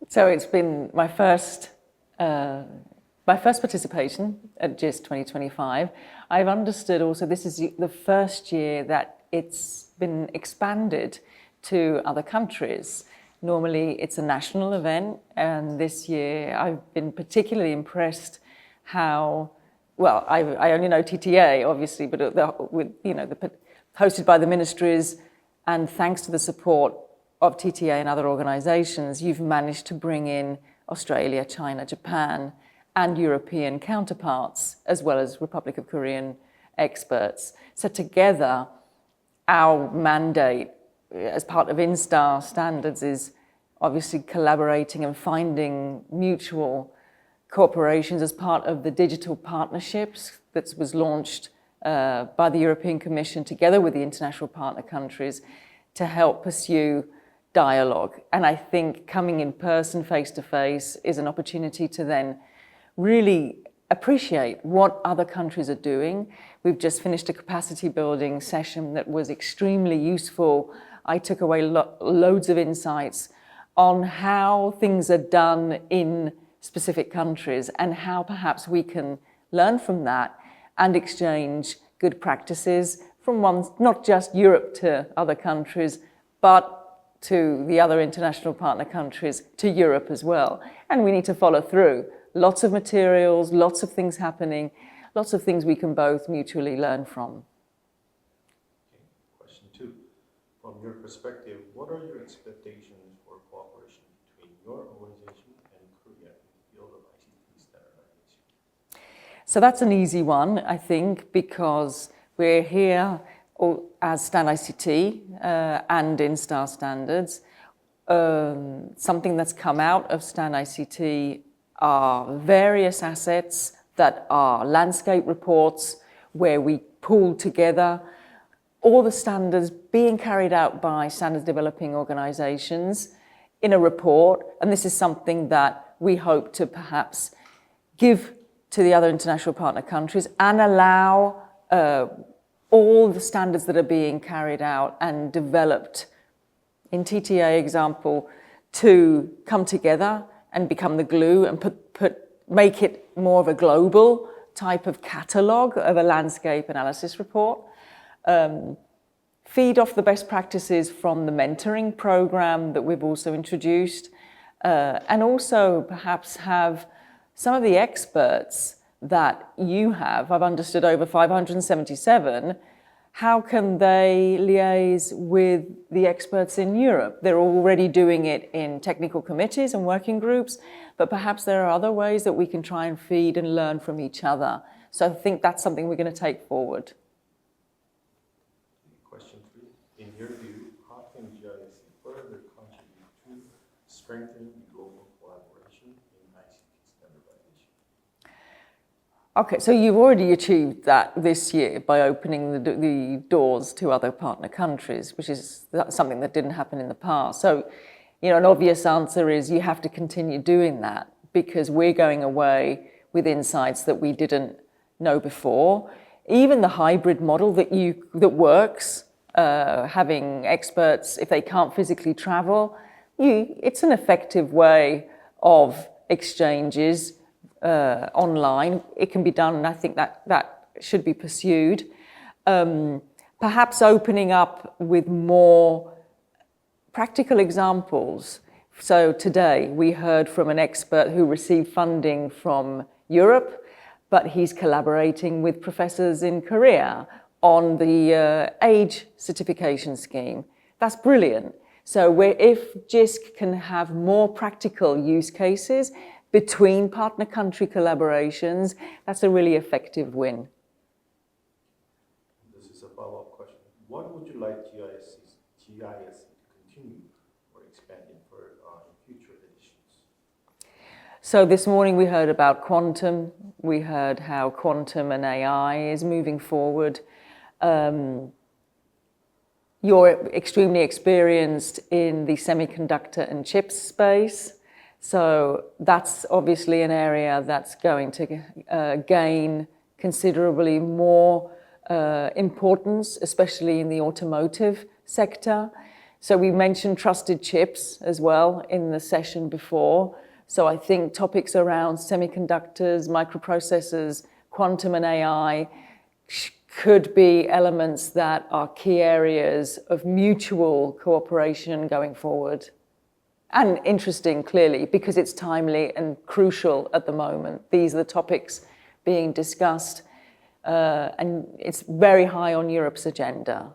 So it's been my first participation at GISC 2025. I've understood also this is the first year that it's been expanded to other countries. Normally it's a national event, and this year I've been particularly impressed how, well, I only know TTA obviously, but hosted by the ministries, and thanks to the support of TTA and other organizations, you've managed to bring in Australia, China, Japan, and European counterparts, as well as Republic of Korean experts. So together, our mandate as part of INSTAR standards is obviously collaborating and finding mutual cooperations as part of the digital partnerships that was launched by the European Commission together with the international partner countries to help pursue dialogue. And I think coming in person, face to face, is an opportunity to then really appreciate what other countries are doing. We've just finished a capacity building session that was extremely useful. I took away loads of insights on how things are done in specific countries and how perhaps we can learn from that and exchange good practices from not just Europe to other countries, but to the other international partner countries, to Europe as well. And we need to follow through. Lots of materials, lots of things happening, lots of things we can both mutually learn from. Okay. Question 2. From your perspective, what are your expectations for cooperation between your organization and Korea in the field of ICT standardization? So that's an easy one, I think, because we're here as STAN ICT and INSTAR standards. Something that's come out of STAN ICT are various assets that are landscape reports where we pool together all the standards being carried out by standards developing organizations in a report. And this is something that we hope to perhaps give to the other international partner countries and allow all the standards that are being carried out and developed in TTA example to come together and become the glue and make it more of a global type of catalogue of a landscape analysis report. Feed off the best practices from the mentoring program that we've also introduced, and also perhaps have some of the experts that you have. I've understood over 577. How can they liaise with the experts in Europe? They're already doing it in technical committees and working groups, but perhaps there are other ways that we can try and feed and learn from each other. So I think that's something we're going to take forward. Question 3. In your view, how can GISC further contribute to strengthening global collaboration in ICT standardization? Okay, so you've already achieved that this year by opening the doors to other partner countries, which is something that didn't happen in the past. So, an obvious answer is you have to continue doing that because we're going away with insights that we didn't know before. Even the hybrid model that works, having experts, if they can't physically travel, it's an effective way of exchanges online. It can be done, and I think that should be pursued. Perhaps opening up with more practical examples. So today we heard from an expert who received funding from Europe, but he's collaborating with professors in Korea on the age certification scheme. That's brilliant. So if GISC can have more practical use cases between partner country collaborations, that's a really effective win. This is a follow-up question. What would you like GISC to continue or expand in future editions? So this morning we heard about quantum. We heard how quantum and AI is moving forward. You're extremely experienced in the semiconductor and chips space. So that's obviously an area that's going to gain considerably more importance, especially in the automotive sector. So we mentioned trusted chips as well in the session before. So I think topics around semiconductors, microprocessors, quantum and AI could be elements that are key areas of mutual cooperation going forward. And interesting, clearly, because it's timely and crucial at the moment. These are the topics being discussed, and it's very high on Europe's agenda.